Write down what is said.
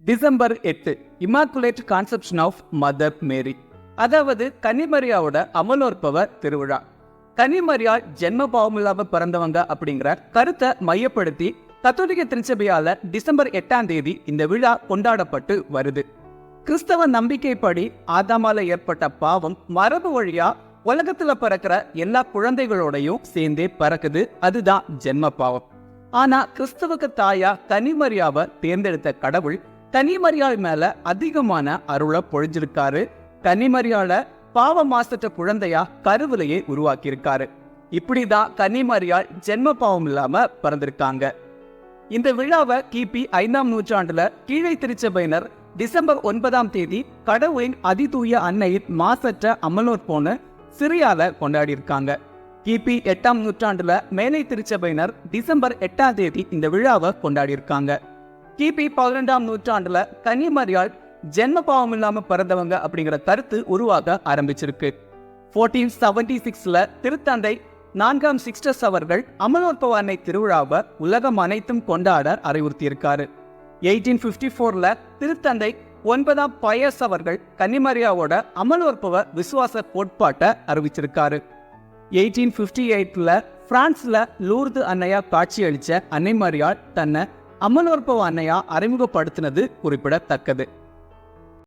December 8 Immaculate Conception of Mother Mary, அதாவது கன்னிமரியாவோட அமலோற்பவ திருவிழா. கன்னிமரியாள் ஜென்ம பாவம் இல்லாம பிறந்தவங்க அப்படிங்கிற கருத்தை மையப்படுத்தி கத்தோலிக்க திருச்சபையால டிசம்பர் 8 இந்த விழா கொண்டாடப்பட்டு வருது. கிறிஸ்தவ நம்பிக்கைப்படி ஆதாமால ஏற்பட்ட பாவம் மரபு வழியா உலகத்துல பிறக்கிற எல்லா குழந்தைகளோடையும் சேர்ந்தே பறக்குது. அதுதான் ஜென்ம பாவம். ஆனா கிறிஸ்தவக்கு தாயா கன்னிமரியாவை தேர்ந்தெடுத்த கடவுள் கன்னிமரியாள் மேல அதிகமான அருளை பொழிஞ்சிருக்காரு. கன்னிமரியாள பாவ மாசற்ற குழந்தையா கருவிலேயே உருவாக்கியிருக்காரு. இப்படிதான் கன்னிமரியாள் ஜென்ம பாவம் இல்லாம பிறந்திருக்காங்க. இந்த விழாவை கிபி 5ஆம் நூற்றாண்டுல கீழை திருச்சபையினர் டிசம்பர் 9 கடவுளின் அதிதூய அன்னையின் மாசற்ற அமலோற்போன்னு சிரியால கொண்டாடி இருக்காங்க. கிபி 8ஆம் நூற்றாண்டுல மேலை திருச்சபையினர் டிசம்பர் 8 இந்த விழாவை கொண்டாடி இருக்காங்க. கிபி 12ஆம் நூற்றாண்டுல கன்னிமரியாள் ஜென்ம பாவம் இல்லாம பிறந்தவங்க அப்படிங்கிற கருத்து உருவாக ஆரம்பிச்சிருக்கு. 1476ல திருத்தந்தை 4ஆம் சிக்ஸ்டஸ் அவர்கள் அமலோற்பவ அன்னை திருவிழாவை உலகம் அனைத்தும் கொண்டாட அறிவுறுத்தியிருக்காரு. 1854ல திருத்தந்தை 9ஆம் பயஸ் அவர்கள் கன்னிமரியாவோட அமலோற்பவ விசுவாச கோட்பாட்டை அறிவிச்சிருக்காரு. 1858ல பிரான்ஸ்ல லூர்து அன்னையா காட்சியளிச்ச அன்னை மரியாள் தன்னை அமலோற்பவ அன்னையா அறிமுகப்படுத்தினது குறிப்பிடத்தக்கது.